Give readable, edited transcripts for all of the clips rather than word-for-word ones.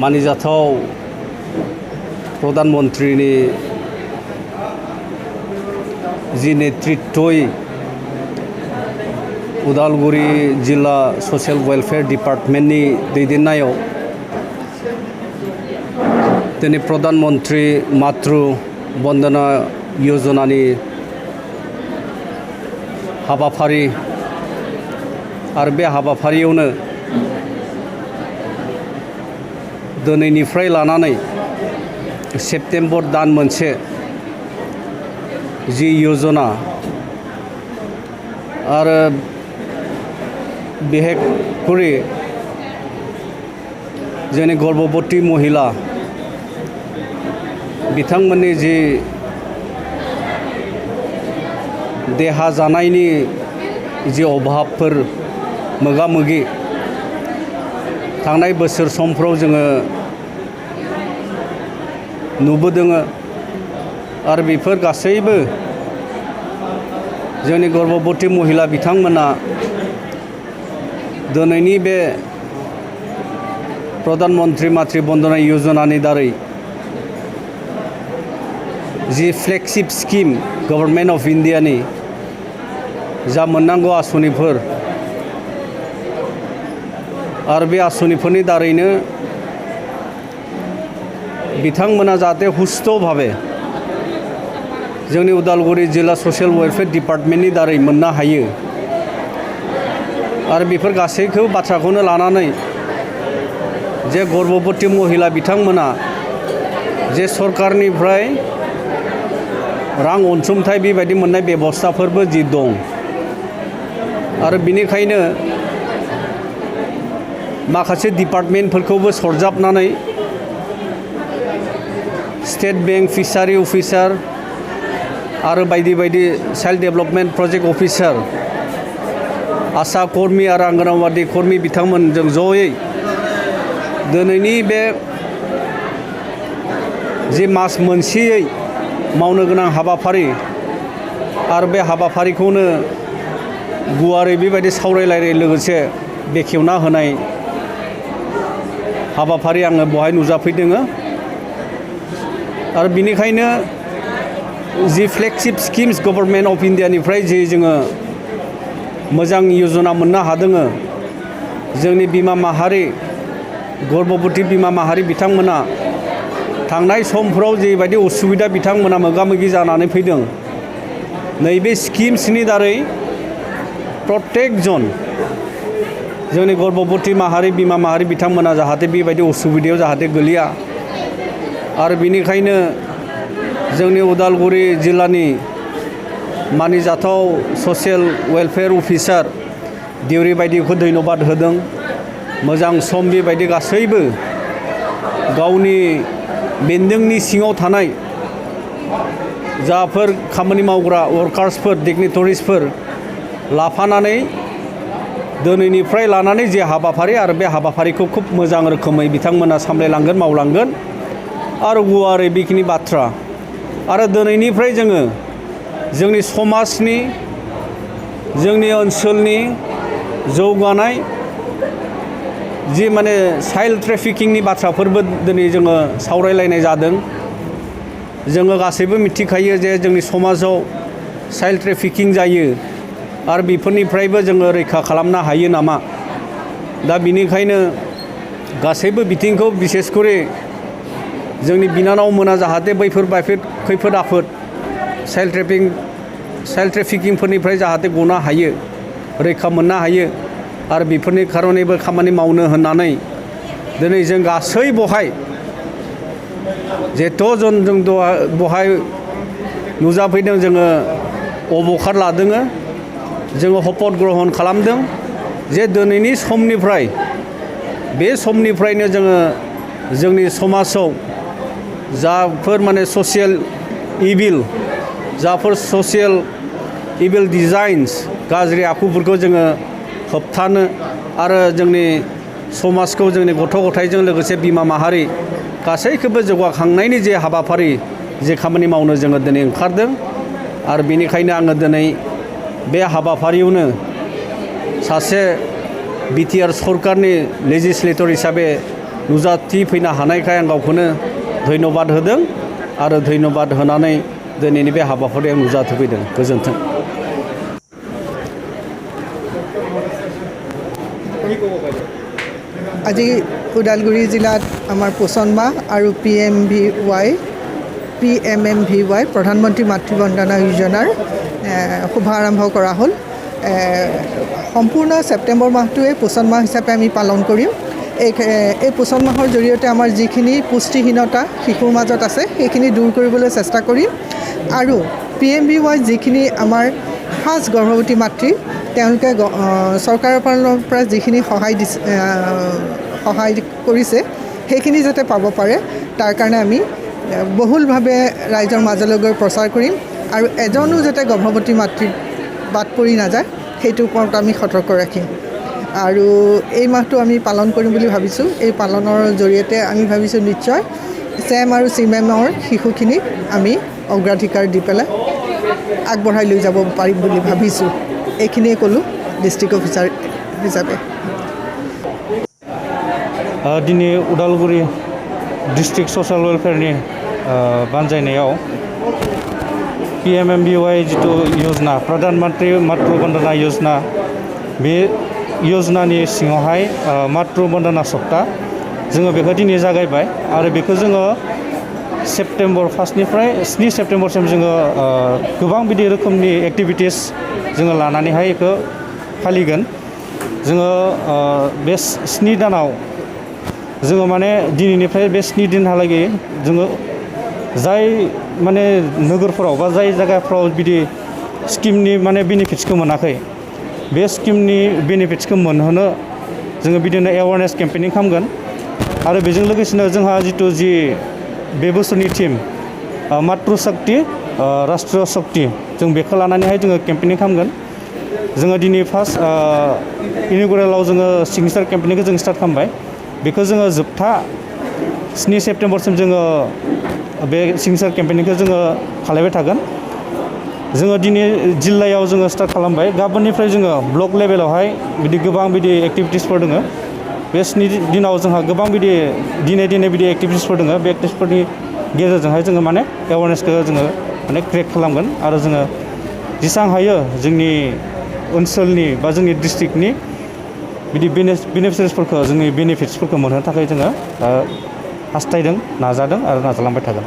मानिजाथाव प्रधानमन्त्रीनि जि नेतृत्वयै उदालगुरि जिल्ला social welfare डिपार्टमेन्टनि दैदेननायाव दिनै प्रधानमन्त्री मातृ बन्दना योजनानि हाबाफारि आरो बे हाबाफारियावनो दिनैनिफ्राय लानानै सेप्तेम्बर दान मोनसे जि योजना आरो बिहेकरि जोंनि गर्भवती महिला बिथांमोननि जि देहा जानायनि जि अभाबफोर मोगा मोगि थांनाय बोसोर समफ्राव जोङो नुबोदों आरो बेफोर गासैबो जोंनि गर्भवती महिला बिथांमोना दिनैनि बे प्रधानमन्त्री मातृ बन्दना योजनानि दारै जि फ्लेगशिप स्किम गभर्नमेन्ट अफ इन्डियानि जा मोननांगौ आसनिफोर आरो बे आसनिफोरनि दारैनो बिथांमोना जाहाथे हुस्थ' भाबे जोंनि उदालगुरि जिल्ला ससियेल वेलफेयर डिपार्टमेन्टनि दारै मोननो हायो आरो बेफोर गासैखौबो बाथ्राखौनो लानानै जे गर्भवती महिला बिथांमोना जे सरकारनिफ्राय रां अनसुंथाइ बेबायदि मोननाय बेबस्थाफोरबो जि दं आरो बिनिखायनो माखासे डिपार्टमेन्टफोरखौबो सरजाबनानै स्टेट बैंक फिसारि अफिसार आरो बायदि बायदि चाइल्ड डेभेलपमेन्ट प्रजेक्ट अफिसार आशा कर्मी आरो आंगनवाड़ी कर्मी बिथांमोनजों जयै दिनैनि बे जि मास मोनसेयै मावनो गोनां हाबाफारि आरो बे हाबाफारिखौनो गुवारै बेबायदि सावरायलायनाय लोगोसे बेखेवना होनाय हाबाफारि आङो बेवहाय नुजाफैदों आरो बिनिखायनो जि फ्लेगशिप स्किम्स गभर्नमेन्ट अफ इन्डियानिफ्राय जि जोङो मोजां योजना मोननो हादों जोंनि बिमा माहारि गर्भवती बिमा माहारि बिथांमोना थांनाय समफ्राव जेबायदि उसुबिदा बिथांमोना मोगा मोगि जानानै फैदों नैबे स्किम्सनि दारै प्रत्येक जन जोंनि गर्भवती माहारि बिमा माहारि बिथांमोना जाहाथे बेबायदि उसुबिदायाव जाहाथे गोलैया आरो बिनिखायनो जोंनि उदालगुरि जिल्लानि मानिजाथाव ससियेल वेलफेयर अफिसार दिउरि बायदिखौ धन्यबाद होदों मोजां सम बेबायदि गासैबो गावनि बेन्दोंनि सिङाव थानाय जाफोर खामानि मावग्रा वर्कार्सफोर डिगनिटरिसफोर लाफानानै दिनैनिफ्राय लानानै जे हाबाफारि आरो बे हाबाफारिखौ खुब मोजां रोखोमै बिथांमोना सामलायलांगोन मावलांगोन आरो गुवारै बेखिनि बाथ्रा आरो दिनैनिफ्राय जोङो जोंनि समाजनि जोंनि ओनसोलनि जौगानाय जि माने चाइल्ड ट्रेफिकिंनि बाथ्राफोरबो दिनै जोङो सावरायलायनाय जादों जोङो गासैबो मिथिखायो जे जोंनि समाजाव चाइल्ड ट्रेफिकिं जायो आरो बेफोरनिफ्रायबो जोङो रैखा खालामनो हायो नामा दा बिनिखायनो गासैबो बिथिंखौ बिसेसकरि जोंनि बिनानाव मोना जाहाथे बैफोर खैफोद आफोद चाइल्ड ट्रेफिकिंफोरनिफ्राय जाहाथे गनो हायो रैखा मोननो हायो आरो बेफोरनि खारनैबो खामानि मावनो होननानै दिनै जों गासै बहाय जेथ' जों बहाय नुजाफैदों जोङो अबखार लादों जोङो शपथ ग्रहण खालामदों जे दिनैनि समनिफ्राय बे समनिफ्रायनो जोङो जोंनि समाजाव जाफोर माने ससियेल इभिल जाफोर ससियेल इभिल डिजाइन्स गाज्रि आखुफोरखौ जोङो होबथानो आरो जोंनि समाजखौ जोंनि गथ' गथायजों लोगोसे बिमा माहारि गासैखौबो जौगाखांनायनि जे हाबाफारि जे खामानि मावनो जोङो दिनै ओंखारदों आरो बेनिखायनो आङो दिनै बे हाबाफारियावनो सासे बिटिआर सरकारनि लेजिस्लेटर हिसाबै नुजाथिफैनो हानायखाय आं गावखौनो धन्यबाद होदों आरो धन्यबाद होनानै दिनैनि बे हाबाफारियाव नुजाथिफैदों। गोजोन्थों। আজি ওদালগুৰি জিলাত আমাৰ পোষণ মাহ আৰু PMMVY প্ৰধানমন্ত্ৰী মাতৃ বন্দনা যোজনাৰ শুভাৰম্ভ কৰা হ'ল। সম্পূৰ্ণ ছেপ্টেম্বৰ মাহটোৱে পোষণ মাহ হিচাপে আমি পালন কৰিম। এই পোষণ মাহৰ জৰিয়তে আমাৰ যিখিনি পুষ্টিহীনতা শিশুৰ মাজত আছে সেইখিনি দূৰ কৰিবলৈ চেষ্টা কৰিম আৰু PMVY যিখিনি আমাৰ ফাৰ্ষ্ট গৰ্ভৱতী মাতৃ তেওঁলোকে চৰকাৰৰ ফালৰ পৰা যিখিনি সহায় কৰিছে সেইখিনি যাতে পাব পাৰে তাৰ কাৰণে আমি বহুলভাৱে ৰাইজৰ মাজলৈ গৈ প্ৰচাৰ কৰিম আৰু এজনো যাতে গৰ্ভৱতী মাতৃ বাদ পৰি নাযায় সেইটোৰ ওপৰত আমি সতৰ্ক ৰাখিম আৰু এই মাহটো আমি পালন কৰিম বুলি ভাবিছোঁ। এই পালনৰ জৰিয়তে আমি ভাবিছোঁ নিশ্চয় চেম আৰু চিমেমৰ শিশুখিনিক আমি অগ্ৰাধিকাৰ দি পেলাই আগবঢ়াই লৈ যাব পাৰিম বুলি ভাবিছোঁ। এইখিনিয়ে ক'লোঁ ডিষ্ট্ৰিক্ট অফিচাৰ হিচাপে। दिनै उदालगुरि डिस्ट्रिक्ट ससियेल वेलफेयारनि बानजायनायाव PMMVY जितु योजना प्रधानमन्त्री मातृ बन्दना योजना बे योजनानि सिङावहाय मातृ बन्दना सप्ता जोङो बेखौ दिनै जागायबाय आरो बेखौ जोङो सेप्टेम्बर 1निफ्राय 7 सेप्टेम्बरसिम जोङो गोबां बिदि रोखोमनि एक्टिभिटिस जोङो लानानैहाय बेखौ फालिगोन। जोङो बे 7 दानाव जोङो माने दिनैनिफ्राय बे 7 दिनहालागै जोङो जाय माने नोगोरफोराव बा जाय जायगाफ्राव बिदि स्किमनि माने बेनिफिट्सखौ मोनाखै बे स्किमनि बेनिफिट्सखौ मोनहोनो जोङो बिदिनो एवारनेस केम्पेनिं खालामगोन आरो बेजों लोगोसेनो जोंहा जितु बे बोसोरनि टीम मातृ शक्ति राष्ट्रीय शक्ति जों बेखौ लानानैहाय जोङो केम्पेनिं खालामगोन। जोङो दिनै फार्स्ट इनगुरेलाव जोङो सिगनेचार केम्पेनिंखौ जों स्टार्ट खालामबाय। बेखौ जोङो जोबथा 7 सेप्टेम्बरसिम जोङो बे सिगनेचार केम्पेनिंखौ जोङो खालामबाय थागोन। जोङो दिनै जिल्लायाव जोङो स्टार्ट खालामबाय। गाबोननिफ्राय जोङो ब्लक लेभेलावहाय बिदि गोबां बिदि एक्टिभिटिसफोर दङ। बे 7 दिनाव जोंहा गोबां बिदि दिनै बिदि एक्टिभिटिसफोर दङ। बे एक्टिभिटिसफोरनि गेजेरजोंहाय जोङो माने एवारनेसखौ जोङो माने क्रिएट खालामगोन आरो जोङो जेसेबां हायो जोंनि ओनसोलनि बा जोंनि डिस्ट्रिक्टनि बिदि बेनिफिट्सफोरखौ जोंनि बेनिफिट्सफोरखौ मोनहोनो थाखाय जोङो हास्थायदों, नाजादों आरो नाजालांबाय थागोन।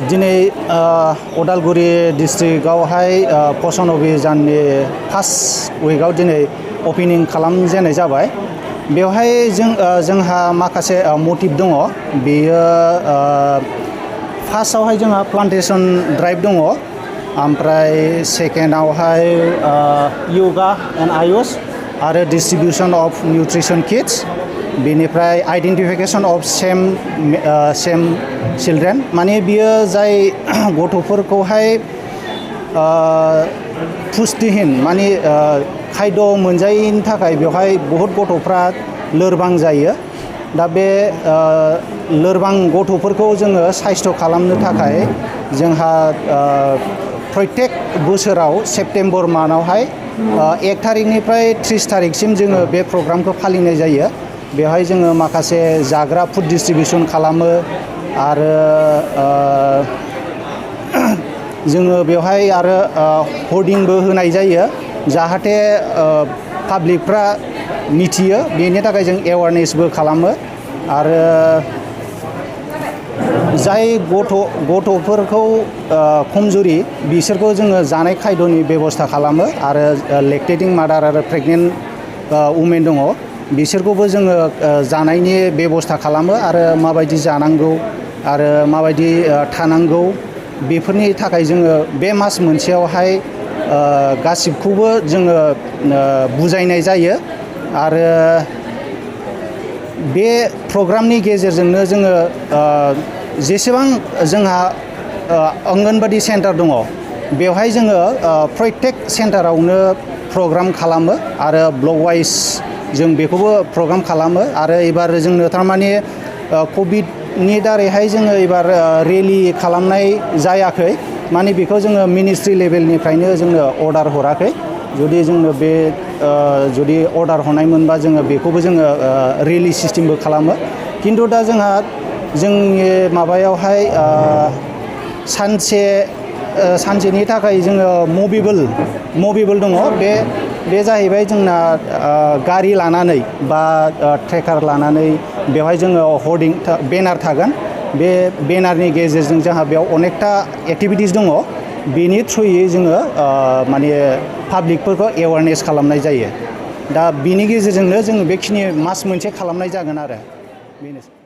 दिनै उदालगुरि डिस्ट्रिक्टआवहाय पोषण अभियाननि फार्स्ट उइकआव दिनै अपेनिं खालामजेननाय जाबाय। बेवहाय जोंहा माखासे मटिभ दङ। बेयो फार्स्टआवहाय जोंहा प्लान्टेसन ड्राइभ दङ, ओमफ्राय सेकेन्डआवहाय योगा एन्ड आयुष आरो डिस्ट्रिबिउसन अफ निउट्रिसन किट्स, बेनिफ्राय आइडेन्टिफिकेसन अफ सेम चिल्ड्रेन। माने बियो जाय गथ'फोरखौहाय पुष्टिहीन माने खायद' मोनजायैनि थाखाय बेवहाय बहुद गथ'फ्रा लोरबां जायो। दा बे लोरबां गथ'फोरखौ जोङो साइस्थ' खालामनो थाखाय जोंहा प्रत्येक बोसोराव सेप्टेम्बर मान्थआवहाय 1 थारिखनिफ्राय 30 थारिखसिम जोङो बे प्रग्रामखौ फालिनाय जायो। बेवहाय जोङो माखासे जाग्रा फुड डिस्ट्रिबिउसन खालामो आरो जोङो बेवहाय आरो हर्डिंबो होनाय जायो जाहाथे पाब्लिकफ्रा मिथियो। बेनि थाखाय जों एवारनेसबो खालामो आरो जाय गथ'फोरखौ खमजुरि बिसोरखौ जोङो जानाय खायद'नि बेबस्था खालामो आरो लेक्टेटिं मादार आरो प्रेगनेन्ट उमेन दङ बिसोरखौबो जोङो जानायनि बेबस्था खालामो आरो माबायदि जानांगौ आरो माबायदि थानांगौ बेफोरनि थाखाय जोङो बे मास मोनसेयावहाय गासिबखौबो जोङो बुजायनाय जायो आरो बे प्रग्रामनि गेजेरजोंनो जोङो जेसेबां जोंहा अंगनबादि सेन्टार दङ बेवहाय जोङो प्रत्येक सेन्टारावनो प्रग्राम खालामो आरो ब्लक वाइज जों बेखौबो प्रग्राम खालामो आरो एबार जोंनो थारमाने कभिडनि दारैहाय जोङो एबार रेलि खालामनाय जायाखै। माने बेखौ जोङो मिनिस्ट्रि लेभेलनिफ्रायनो जोंनो अर्डार हराखै। जुदि जोंनो बे जुदि अर्डार हरनायमोनबा जोङो बेखौबो जोङो रिलिज सिस्टेमबो खालामो खिन्थु दा जोंहा जोंनि माबायावहाय सानसेनि थाखाय जोङो मुभिबोल दङ बे जाहैबाय जोंना गारि लानानै बा ट्रेकार लानानै बेवहाय जोङो हर्डिं बेनार थागोन बे बेनारनि गेजेरजों जोंहा बेयाव अनेकथा एक्टिभिटिस दङ बेनि थ्रुयै जोङो माने पाब्लिकफोरखौ एवारनेस खालामनाय जायो दा बिनि गेजेरजोंनो जोङो बेखिनि मास मोनसे खालामनाय जागोन आरो बेनोसै